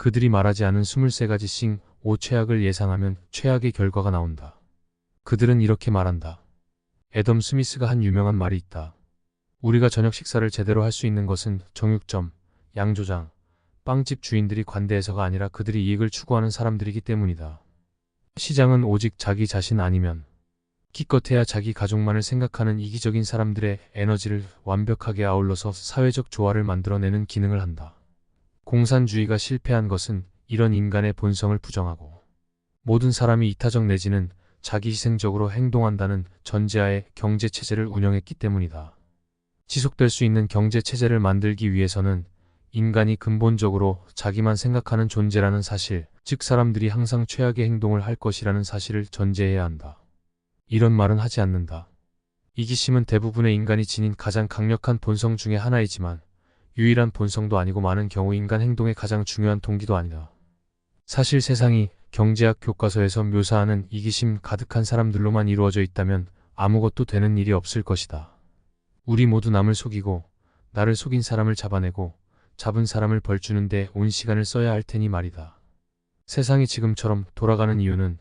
그들이 말하지 않은 23가지 최악을 예상하면 최악의 결과가 나온다. 그들은 이렇게 말한다. 애덤 스미스가 한 유명한 말이 있다. 우리가 저녁 식사를 제대로 할 수 있는 것은 정육점, 양조장, 빵집 주인들이 관대해서가 아니라 그들이 이익을 추구하는 사람들이기 때문이다. 시장은 오직 자기 자신 아니면 기껏해야 자기 가족만을 생각하는 이기적인 사람들의 에너지를 완벽하게 아울러서 사회적 조화를 만들어내는 기능을 한다. 공산주의가 실패한 것은 이런 인간의 본성을 부정하고 모든 사람이 이타적 내지는 자기희생적으로 행동한다는 전제하에 경제체제를 운영했기 때문이다. 지속될 수 있는 경제체제를 만들기 위해서는 인간이 근본적으로 자기만 생각하는 존재라는 사실, 즉 사람들이 항상 최악의 행동을 할 것이라는 사실을 전제해야 한다. 이런 말은 하지 않는다. 이기심은 대부분의 인간이 지닌 가장 강력한 본성 중의 하나이지만 유일한 본성도 아니고 많은 경우 인간 행동의 가장 중요한 동기도 아니다. 사실 세상이 경제학 교과서에서 묘사하는 이기심 가득한 사람들로만 이루어져 있다면 아무것도 되는 일이 없을 것이다. 우리 모두 남을 속이고 나를 속인 사람을 잡아내고 잡은 사람을 벌주는데 온 시간을 써야 할 테니 말이다. 세상이 지금처럼 돌아가는 이유는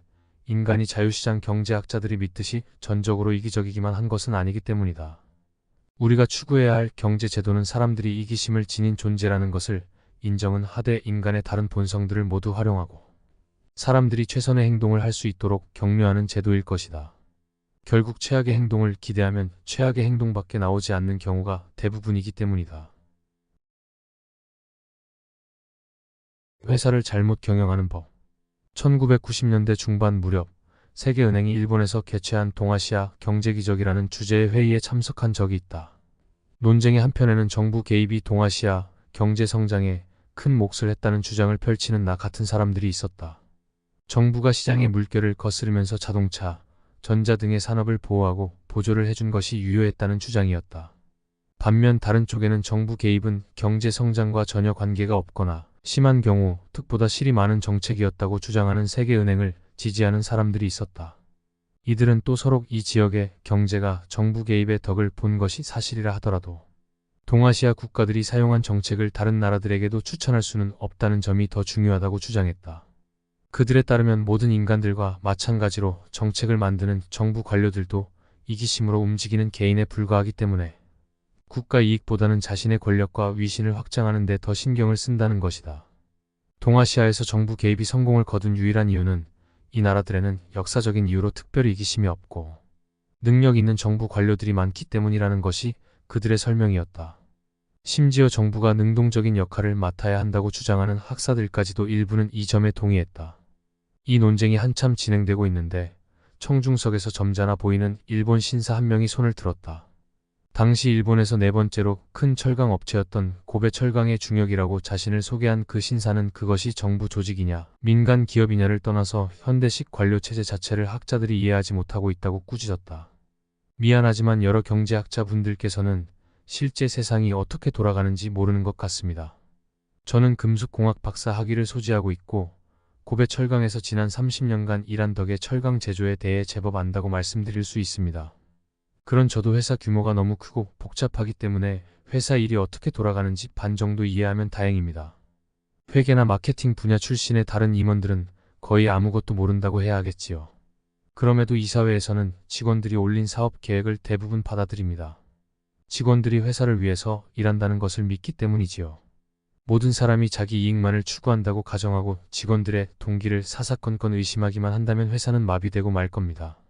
인간이 자유시장 경제학자들이 믿듯이 전적으로 이기적이기만 한 것은 아니기 때문이다. 우리가 추구해야 할 경제제도는 사람들이 이기심을 지닌 존재라는 것을 인정은 하되 인간의 다른 본성들을 모두 활용하고 사람들이 최선의 행동을 할 수 있도록 격려하는 제도일 것이다. 결국 최악의 행동을 기대하면 최악의 행동밖에 나오지 않는 경우가 대부분이기 때문이다. 회사를 잘못 경영하는 법. 1990년대 중반 무렵 세계은행이 일본에서 개최한 동아시아 경제기적이라는 주제의 회의에 참석한 적이 있다. 논쟁의 한편에는 정부 개입이 동아시아 경제 성장에 큰 몫을 했다는 주장을 펼치는 나 같은 사람들이 있었다. 정부가 시장의 물결을 거스르면서 자동차, 전자 등의 산업을 보호하고 보조를 해준 것이 유효했다는 주장이었다. 반면 다른 쪽에는 정부 개입은 경제 성장과 전혀 관계가 없거나 심한 경우 특보다 실이 많은 정책이었다고 주장하는 세계은행을 지지하는 사람들이 있었다. 이들은 또 서로 이 지역의 경제가 정부 개입의 덕을 본 것이 사실이라 하더라도 동아시아 국가들이 사용한 정책을 다른 나라들에게도 추천할 수는 없다는 점이 더 중요하다고 주장했다. 그들에 따르면 모든 인간들과 마찬가지로 정책을 만드는 정부 관료들도 이기심으로 움직이는 개인에 불과하기 때문에 국가 이익보다는 자신의 권력과 위신을 확장하는 데 더 신경을 쓴다는 것이다. 동아시아에서 정부 개입이 성공을 거둔 유일한 이유는 이 나라들에는 역사적인 이유로 특별히 이기심이 없고 능력 있는 정부 관료들이 많기 때문이라는 것이 그들의 설명이었다. 심지어 정부가 능동적인 역할을 맡아야 한다고 주장하는 학사들까지도 일부는 이 점에 동의했다. 이 논쟁이 한참 진행되고 있는데 청중석에서 점잖아 보이는 일본 신사 한 명이 손을 들었다. 당시 일본에서 네 번째로 큰 철강 업체였던 고베 철강의 중역이라고 자신을 소개한 그 신사는 그것이 정부 조직이냐 민간 기업이냐를 떠나서 현대식 관료 체제 자체를 학자들이 이해하지 못하고 있다고 꾸짖었다. 미안하지만 여러 경제학자 분들께서는 실제 세상이 어떻게 돌아가는지 모르는 것 같습니다. 저는 금속공학 박사 학위를 소지하고 있고 고베 철강에서 지난 30년간 일한 덕에 철강 제조에 대해 제법 안다고 말씀드릴 수 있습니다. 그런 저도 회사 규모가 너무 크고 복잡하기 때문에 회사 일이 어떻게 돌아가는지 반 정도 이해하면 다행입니다. 회계나 마케팅 분야 출신의 다른 임원들은 거의 아무것도 모른다고 해야 하겠지요. 그럼에도 이 사회에서는 직원들이 올린 사업 계획을 대부분 받아들입니다. 직원들이 회사를 위해서 일한다는 것을 믿기 때문이지요. 모든 사람이 자기 이익만을 추구한다고 가정하고 직원들의 동기를 사사건건 의심하기만 한다면 회사는 마비되고 말 겁니다.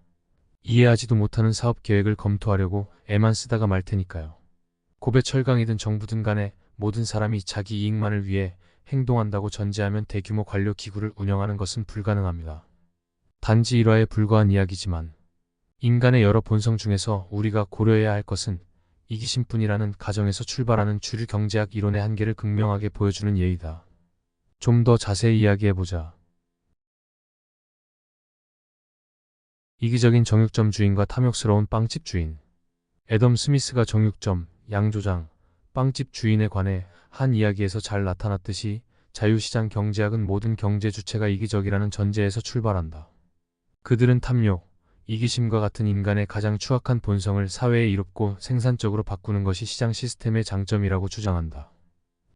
이해하지도 못하는 사업 계획을 검토하려고 애만 쓰다가 말 테니까요. 고베 철강이든 정부든 간에 모든 사람이 자기 이익만을 위해 행동한다고 전제하면 대규모 관료 기구를 운영하는 것은 불가능합니다. 단지 일화에 불과한 이야기지만 인간의 여러 본성 중에서 우리가 고려해야 할 것은 이기심뿐이라는 가정에서 출발하는 주류 경제학 이론의 한계를 극명하게 보여주는 예이다. 좀 더 자세히 이야기해보자. 이기적인 정육점 주인과 탐욕스러운 빵집 주인. 애덤 스미스가 정육점, 양조장, 빵집 주인에 관해 한 이야기에서 잘 나타났듯이 자유시장 경제학은 모든 경제 주체가 이기적이라는 전제에서 출발한다. 그들은 탐욕, 이기심과 같은 인간의 가장 추악한 본성을 사회에 이롭고 생산적으로 바꾸는 것이 시장 시스템의 장점이라고 주장한다.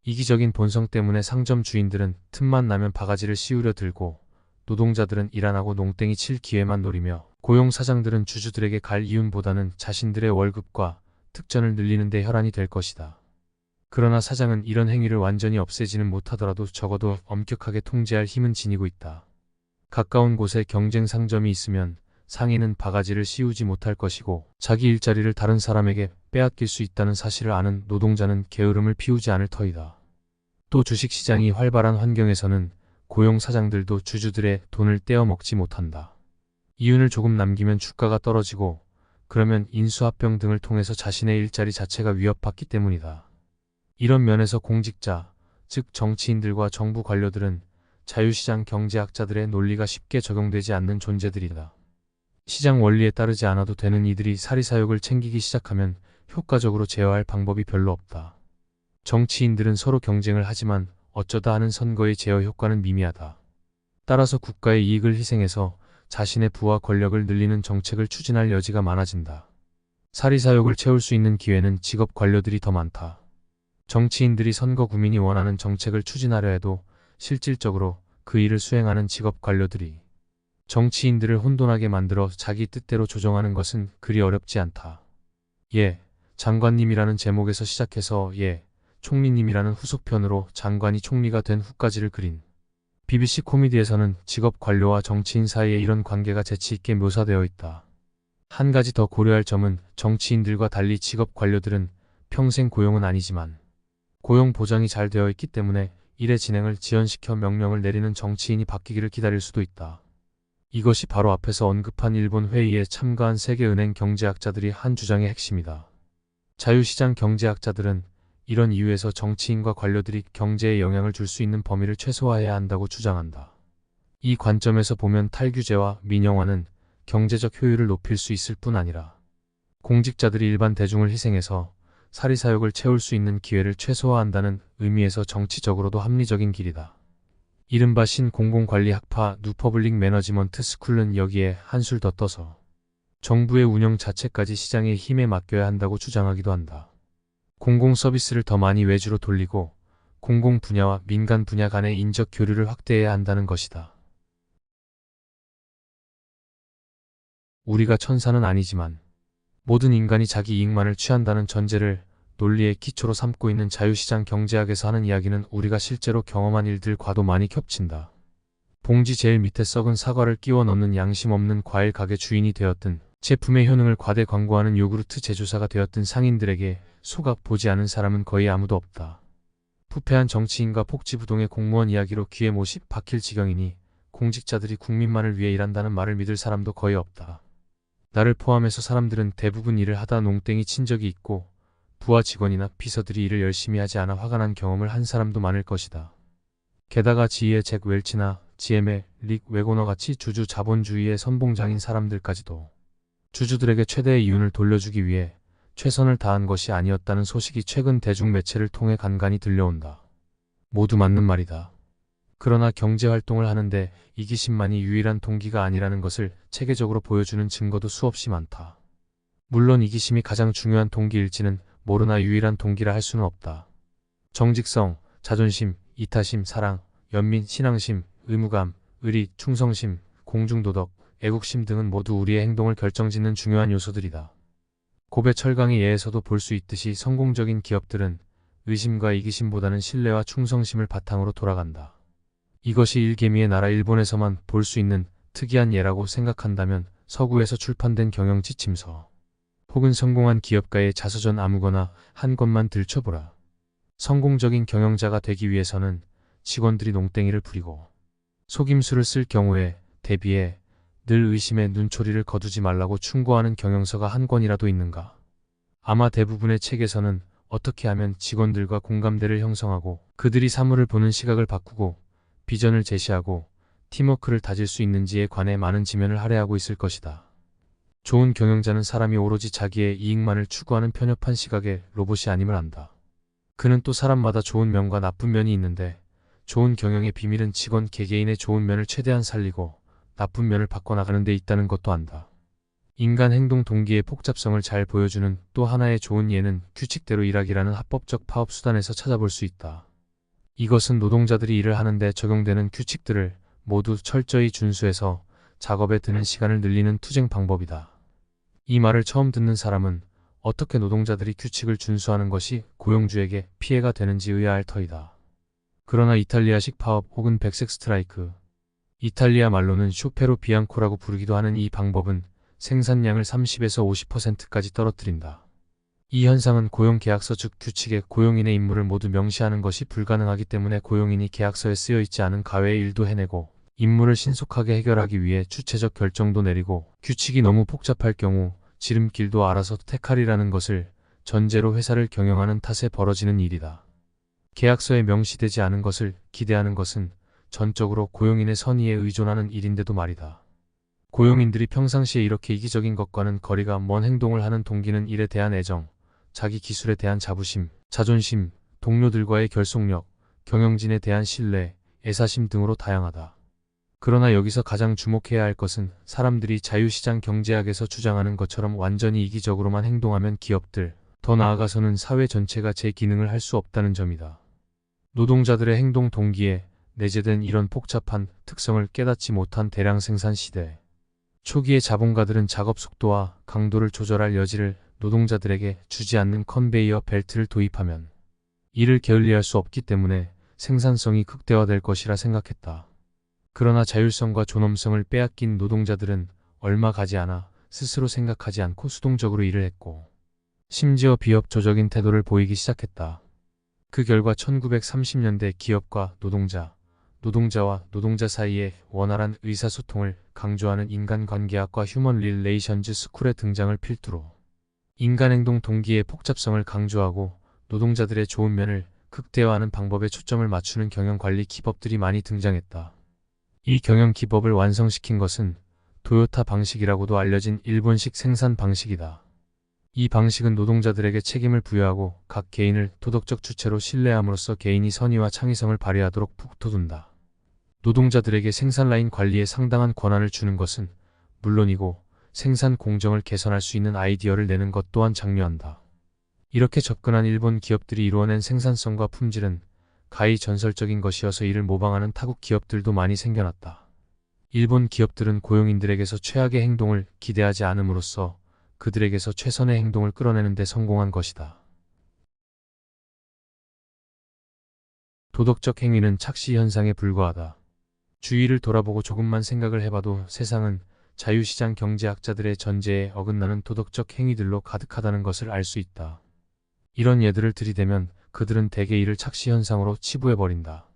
이기적인 본성 때문에 상점 주인들은 틈만 나면 바가지를 씌우려 들고, 노동자들은 일 안 하고 농땡이 칠 기회만 노리며, 고용사장들은 주주들에게 갈 이윤보다는 자신들의 월급과 특전을 늘리는 데 혈안이 될 것이다. 그러나 사장은 이런 행위를 완전히 없애지는 못하더라도 적어도 엄격하게 통제할 힘은 지니고 있다. 가까운 곳에 경쟁 상점이 있으면 상인은 바가지를 씌우지 못할 것이고, 자기 일자리를 다른 사람에게 빼앗길 수 있다는 사실을 아는 노동자는 게으름을 피우지 않을 터이다. 또 주식시장이 활발한 환경에서는 고용사장들도 주주들의 돈을 떼어 먹지 못한다. 이윤을 조금 남기면 주가가 떨어지고, 그러면 인수합병 등을 통해서 자신의 일자리 자체가 위협받기 때문이다. 이런 면에서 공직자, 즉 정치인들과 정부 관료들은 자유시장 경제학자들의 논리가 쉽게 적용되지 않는 존재들이다. 시장 원리에 따르지 않아도 되는 이들이 사리사욕을 챙기기 시작하면 효과적으로 제어할 방법이 별로 없다. 정치인들은 서로 경쟁을 하지만 어쩌다 하는 선거의 제어 효과는 미미하다. 따라서 국가의 이익을 희생해서 자신의 부와 권력을 늘리는 정책을 추진할 여지가 많아진다. 사리사욕을 채울 수 있는 기회는 직업 관료들이 더 많다. 정치인들이 선거 국민이 원하는 정책을 추진하려 해도 실질적으로 그 일을 수행하는 직업 관료들이 정치인들을 혼돈하게 만들어 자기 뜻대로 조정하는 것은 그리 어렵지 않다. 예, 장관님이라는 제목에서 시작해서 예, 총리님이라는 후속편으로 장관이 총리가 된 후까지를 그린 BBC 코미디에서는 직업 관료와 정치인 사이에 이런 관계가 재치있게 묘사되어 있다. 한 가지 더 고려할 점은 정치인들과 달리 직업 관료들은 평생 고용은 아니지만 고용 보장이 잘 되어 있기 때문에 일의 진행을 지연시켜 명령을 내리는 정치인이 바뀌기를 기다릴 수도 있다. 이것이 바로 앞에서 언급한 일본 회의에 참가한 세계은행 경제학자들이 한 주장의 핵심이다. 자유시장 경제학자들은 이런 이유에서 정치인과 관료들이 경제에 영향을 줄 수 있는 범위를 최소화해야 한다고 주장한다. 이 관점에서 보면 탈규제와 민영화는 경제적 효율을 높일 수 있을 뿐 아니라 공직자들이 일반 대중을 희생해서 사리사욕을 채울 수 있는 기회를 최소화한다는 의미에서 정치적으로도 합리적인 길이다. 이른바 신공공관리학파 뉴퍼블릭 매너지먼트 스쿨은 여기에 한술 더 떠서 정부의 운영 자체까지 시장의 힘에 맡겨야 한다고 주장하기도 한다. 공공 서비스를 더 많이 외주로 돌리고 공공 분야와 민간 분야 간의 인적 교류를 확대해야 한다는 것이다. 우리가 천사는 아니지만 모든 인간이 자기 이익만을 취한다는 전제를 논리의 기초로 삼고 있는 자유시장 경제학에서 하는 이야기는 우리가 실제로 경험한 일들과도 많이 겹친다. 봉지 제일 밑에 썩은 사과를 끼워 넣는 양심 없는 과일 가게 주인이 되었든 제품의 효능을 과대 광고하는 요구르트 제조사가 되었든 상인들에게 소각 보지 않은 사람은 거의 아무도 없다. 부패한 정치인과 복지부동의 공무원 이야기로 귀에 못이 박힐 지경이니 공직자들이 국민만을 위해 일한다는 말을 믿을 사람도 거의 없다. 나를 포함해서 사람들은 대부분 일을 하다 농땡이 친 적이 있고 부하 직원이나 비서들이 일을 열심히 하지 않아 화가 난 경험을 한 사람도 많을 것이다. 게다가 지휘의 잭 웰치나 GM의 릭 웨고너 같이 주주 자본주의의 선봉장인 사람들까지도 주주들에게 최대의 이윤을 돌려주기 위해 최선을 다한 것이 아니었다는 소식이 최근 대중매체를 통해 간간히 들려온다. 모두 맞는 말이다. 그러나 경제활동을 하는데 이기심만이 유일한 동기가 아니라는 것을 체계적으로 보여주는 증거도 수없이 많다. 물론 이기심이 가장 중요한 동기일지는 모르나 유일한 동기라 할 수는 없다. 정직성, 자존심, 이타심, 사랑, 연민, 신앙심, 의무감, 의리, 충성심, 공중도덕, 애국심 등은 모두 우리의 행동을 결정짓는 중요한 요소들이다. 고베 철강의 예에서도 볼 수 있듯이 성공적인 기업들은 의심과 이기심보다는 신뢰와 충성심을 바탕으로 돌아간다. 이것이 일개미의 나라 일본에서만 볼 수 있는 특이한 예라고 생각한다면 서구에서 출판된 경영 지침서 혹은 성공한 기업가의 자서전 아무거나 한 권만 들춰보라. 성공적인 경영자가 되기 위해서는 직원들이 농땡이를 부리고 속임수를 쓸 경우에 대비해 늘 의심의 눈초리를 거두지 말라고 충고하는 경영서가 한 권이라도 있는가? 아마 대부분의 책에서는 어떻게 하면 직원들과 공감대를 형성하고 그들이 사물을 보는 시각을 바꾸고 비전을 제시하고 팀워크를 다질 수 있는지에 관해 많은 지면을 할애하고 있을 것이다. 좋은 경영자는 사람이 오로지 자기의 이익만을 추구하는 편협한 시각의 로봇이 아님을 안다. 그는 또 사람마다 좋은 면과 나쁜 면이 있는데 좋은 경영의 비밀은 직원 개개인의 좋은 면을 최대한 살리고 나쁜 면을 바꿔나가는 데 있다는 것도 안다. 인간 행동 동기의 복잡성을 잘 보여주는 또 하나의 좋은 예는 규칙대로 일하기라는 합법적 파업 수단에서 찾아볼 수 있다. 이것은 노동자들이 일을 하는데 적용되는 규칙들을 모두 철저히 준수해서 작업에 드는 시간을 늘리는 투쟁 방법이다. 이 말을 처음 듣는 사람은 어떻게 노동자들이 규칙을 준수하는 것이 고용주에게 피해가 되는지 의아할 터이다. 그러나 이탈리아식 파업 혹은 백색 스트라이크, 이탈리아 말로는 쇼페로 비앙코라고 부르기도 하는 이 방법은 생산량을 30에서 50%까지 떨어뜨린다. 이 현상은 고용계약서 즉 규칙에 고용인의 임무를 모두 명시하는 것이 불가능하기 때문에 고용인이 계약서에 쓰여 있지 않은 가외의 일도 해내고 임무를 신속하게 해결하기 위해 주체적 결정도 내리고 규칙이 너무 복잡할 경우 지름길도 알아서 택하리라는 것을 전제로 회사를 경영하는 탓에 벌어지는 일이다. 계약서에 명시되지 않은 것을 기대하는 것은 전적으로 고용인의 선의에 의존하는 일인데도 말이다. 고용인들이 평상시에 이렇게 이기적인 것과는 거리가 먼 행동을 하는 동기는 일에 대한 애정, 자기 기술에 대한 자부심, 자존심, 동료들과의 결속력, 경영진에 대한 신뢰, 애사심 등으로 다양하다. 그러나 여기서 가장 주목해야 할 것은 사람들이 자유시장 경제학에서 주장하는 것처럼 완전히 이기적으로만 행동하면 기업들, 더 나아가서는 사회 전체가 제 기능을 할 수 없다는 점이다. 노동자들의 행동 동기에 내재된 이런 복잡한 특성을 깨닫지 못한 대량 생산 시대. 초기의 자본가들은 작업 속도와 강도를 조절할 여지를 노동자들에게 주지 않는 컨베이어 벨트를 도입하면 이를 게을리할 수 없기 때문에 생산성이 극대화될 것이라 생각했다. 그러나 자율성과 존엄성을 빼앗긴 노동자들은 얼마 가지 않아 스스로 생각하지 않고 수동적으로 일을 했고 심지어 비협조적인 태도를 보이기 시작했다. 그 결과 1930년대 기업과 노동자와 노동자 사이의 원활한 의사소통을 강조하는 인간관계학과 휴먼 릴레이션즈 스쿨의 등장을 필두로 인간행동 동기의 복잡성을 강조하고 노동자들의 좋은 면을 극대화하는 방법에 초점을 맞추는 경영관리 기법들이 많이 등장했다. 이 경영 기법을 완성시킨 것은 도요타 방식이라고도 알려진 일본식 생산 방식이다. 이 방식은 노동자들에게 책임을 부여하고 각 개인을 도덕적 주체로 신뢰함으로써 개인이 선의와 창의성을 발휘하도록 북돋운다. 노동자들에게 생산 라인 관리에 상당한 권한을 주는 것은 물론이고 생산 공정을 개선할 수 있는 아이디어를 내는 것 또한 장려한다. 이렇게 접근한 일본 기업들이 이루어낸 생산성과 품질은 가히 전설적인 것이어서 이를 모방하는 타국 기업들도 많이 생겨났다. 일본 기업들은 고용인들에게서 최악의 행동을 기대하지 않음으로써 그들에게서 최선의 행동을 끌어내는 데 성공한 것이다. 도덕적 행위는 착시 현상에 불과하다. 주위를 돌아보고 조금만 생각을 해봐도 세상은 자유시장 경제학자들의 전제에 어긋나는 도덕적 행위들로 가득하다는 것을 알 수 있다. 이런 예들을 들이대면 그들은 대개 이를 착시 현상으로 치부해버린다.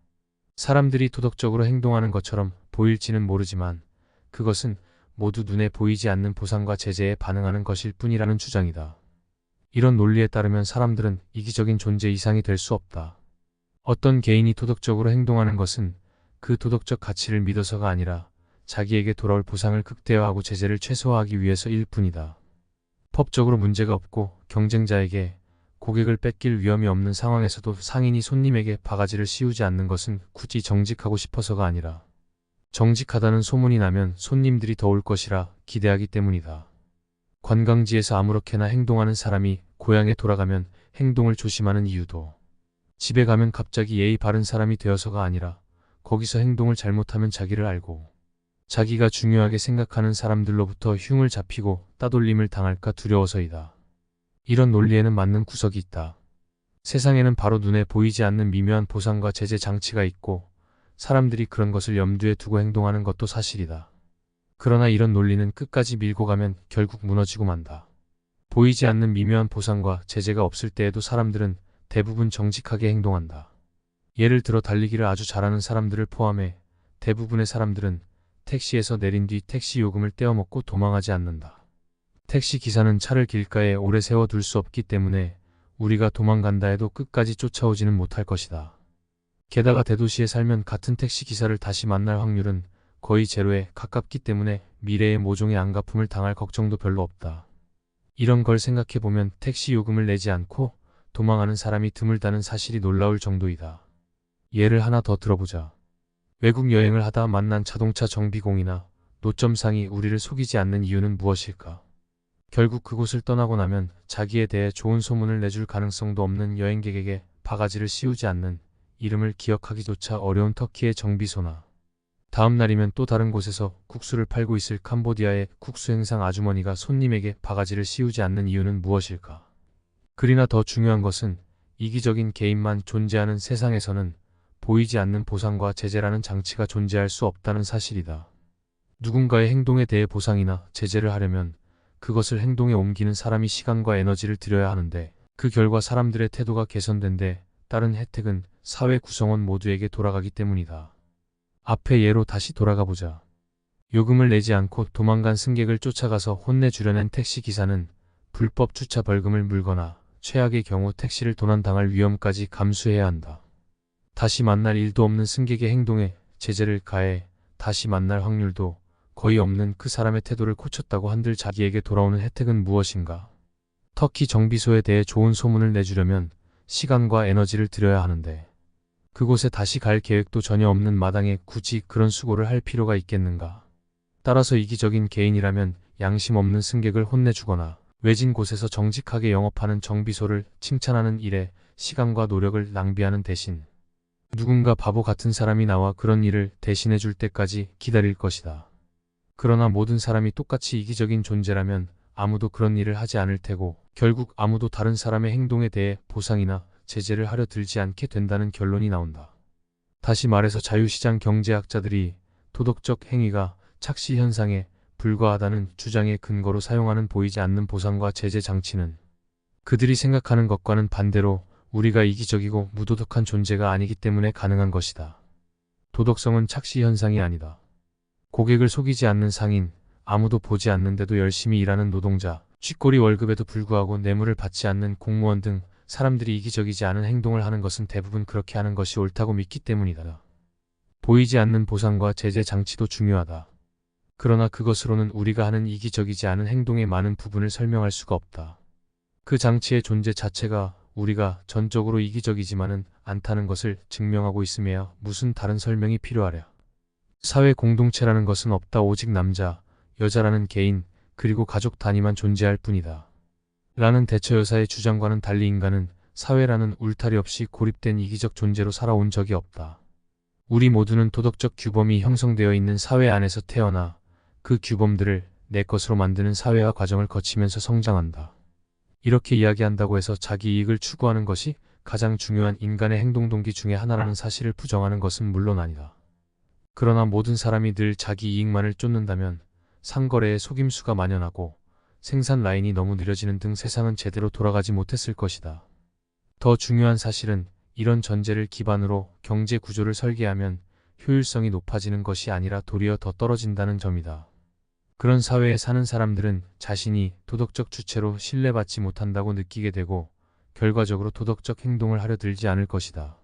사람들이 도덕적으로 행동하는 것처럼 보일지는 모르지만 그것은 모두 눈에 보이지 않는 보상과 제재에 반응하는 것일 뿐이라는 주장이다. 이런 논리에 따르면 사람들은 이기적인 존재 이상이 될 수 없다. 어떤 개인이 도덕적으로 행동하는 것은 그 도덕적 가치를 믿어서가 아니라 자기에게 돌아올 보상을 극대화하고 제재를 최소화하기 위해서일 뿐이다. 법적으로 문제가 없고 경쟁자에게 고객을 뺏길 위험이 없는 상황에서도 상인이 손님에게 바가지를 씌우지 않는 것은 굳이 정직하고 싶어서가 아니라 정직하다는 소문이 나면 손님들이 더 올 것이라 기대하기 때문이다. 관광지에서 아무렇게나 행동하는 사람이 고향에 돌아가면 행동을 조심하는 이유도 집에 가면 갑자기 예의 바른 사람이 되어서가 아니라 거기서 행동을 잘못하면 자기를 알고 자기가 중요하게 생각하는 사람들로부터 흉을 잡히고 따돌림을 당할까 두려워서이다. 이런 논리에는 맞는 구석이 있다. 세상에는 바로 눈에 보이지 않는 미묘한 보상과 제재 장치가 있고 사람들이 그런 것을 염두에 두고 행동하는 것도 사실이다. 그러나 이런 논리는 끝까지 밀고 가면 결국 무너지고 만다. 보이지 않는 미묘한 보상과 제재가 없을 때에도 사람들은 대부분 정직하게 행동한다. 예를 들어 달리기를 아주 잘하는 사람들을 포함해 대부분의 사람들은 택시에서 내린 뒤 택시 요금을 떼어먹고 도망하지 않는다. 택시 기사는 차를 길가에 오래 세워둘 수 없기 때문에 우리가 도망간다 해도 끝까지 쫓아오지는 못할 것이다. 게다가 대도시에 살면 같은 택시 기사를 다시 만날 확률은 거의 제로에 가깝기 때문에 미래의 모종의 안갚음을 당할 걱정도 별로 없다. 이런 걸 생각해보면 택시 요금을 내지 않고 도망하는 사람이 드물다는 사실이 놀라울 정도이다. 예를 하나 더 들어보자. 외국 여행을 하다 만난 자동차 정비공이나 노점상이 우리를 속이지 않는 이유는 무엇일까? 결국 그곳을 떠나고 나면 자기에 대해 좋은 소문을 내줄 가능성도 없는 여행객에게 바가지를 씌우지 않는 이름을 기억하기조차 어려운 터키의 정비소나 다음 날이면 또 다른 곳에서 국수를 팔고 있을 캄보디아의 국수 행상 아주머니가 손님에게 바가지를 씌우지 않는 이유는 무엇일까? 그리나 더 중요한 것은 이기적인 개인만 존재하는 세상에서는 보이지 않는 보상과 제재라는 장치가 존재할 수 없다는 사실이다. 누군가의 행동에 대해 보상이나 제재를 하려면 그것을 행동에 옮기는 사람이 시간과 에너지를 들여야 하는데 그 결과 사람들의 태도가 개선된 데 따른 혜택은 사회 구성원 모두에게 돌아가기 때문이다. 앞의 예로 다시 돌아가 보자. 요금을 내지 않고 도망간 승객을 쫓아가서 혼내주려는 택시기사는 불법 주차 벌금을 물거나 최악의 경우 택시를 도난당할 위험까지 감수해야 한다. 다시 만날 일도 없는 승객의 행동에 제재를 가해 다시 만날 확률도 거의 없는 그 사람의 태도를 고쳤다고 한들 자기에게 돌아오는 혜택은 무엇인가? 터키 정비소에 대해 좋은 소문을 내주려면 시간과 에너지를 들여야 하는데 그곳에 다시 갈 계획도 전혀 없는 마당에 굳이 그런 수고를 할 필요가 있겠는가? 따라서 이기적인 개인이라면 양심 없는 승객을 혼내주거나 외진 곳에서 정직하게 영업하는 정비소를 칭찬하는 일에 시간과 노력을 낭비하는 대신 누군가 바보 같은 사람이 나와 그런 일을 대신해 줄 때까지 기다릴 것이다. 그러나 모든 사람이 똑같이 이기적인 존재라면 아무도 그런 일을 하지 않을 테고 결국 아무도 다른 사람의 행동에 대해 보상이나 제재를 하려 들지 않게 된다는 결론이 나온다. 다시 말해서 자유시장 경제학자들이 도덕적 행위가 착시 현상에 불과하다는 주장의 근거로 사용하는 보이지 않는 보상과 제재 장치는 그들이 생각하는 것과는 반대로 우리가 이기적이고 무도덕한 존재가 아니기 때문에 가능한 것이다. 도덕성은 착시 현상이 아니다. 고객을 속이지 않는 상인, 아무도 보지 않는데도 열심히 일하는 노동자, 쥐꼬리 월급에도 불구하고 뇌물을 받지 않는 공무원 등 사람들이 이기적이지 않은 행동을 하는 것은 대부분 그렇게 하는 것이 옳다고 믿기 때문이다. 보이지 않는 보상과 제재 장치도 중요하다. 그러나 그것으로는 우리가 하는 이기적이지 않은 행동의 많은 부분을 설명할 수가 없다. 그 장치의 존재 자체가 우리가 전적으로 이기적이지만은 않다는 것을 증명하고 있음에야 무슨 다른 설명이 필요하랴. 사회 공동체라는 것은 없다. 오직 남자, 여자라는 개인, 그리고 가족 단위만 존재할 뿐이다. 라는 대처여사의 주장과는 달리 인간은 사회라는 울타리 없이 고립된 이기적 존재로 살아온 적이 없다. 우리 모두는 도덕적 규범이 형성되어 있는 사회 안에서 태어나 그 규범들을 내 것으로 만드는 사회화 과정을 거치면서 성장한다. 이렇게 이야기한다고 해서 자기 이익을 추구하는 것이 가장 중요한 인간의 행동 동기 중에 하나라는 사실을 부정하는 것은 물론 아니다. 그러나 모든 사람이 늘 자기 이익만을 쫓는다면 상거래에 속임수가 만연하고 생산 라인이 너무 느려지는 등 세상은 제대로 돌아가지 못했을 것이다. 더 중요한 사실은 이런 전제를 기반으로 경제 구조를 설계하면 효율성이 높아지는 것이 아니라 도리어 더 떨어진다는 점이다. 그런 사회에 사는 사람들은 자신이 도덕적 주체로 신뢰받지 못한다고 느끼게 되고 결과적으로 도덕적 행동을 하려 들지 않을 것이다.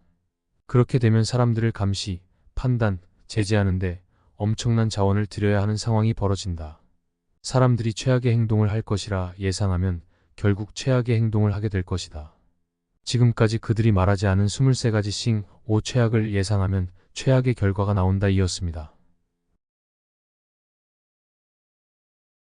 그렇게 되면 사람들을 감시, 판단, 제재하는데 엄청난 자원을 들여야 하는 상황이 벌어진다. 사람들이 최악의 행동을 할 것이라 예상하면 결국 최악의 행동을 하게 될 것이다. 지금까지 그들이 말하지 않은 23가지 싱, 5 최악을 예상하면 최악의 결과가 나온다 이었습니다.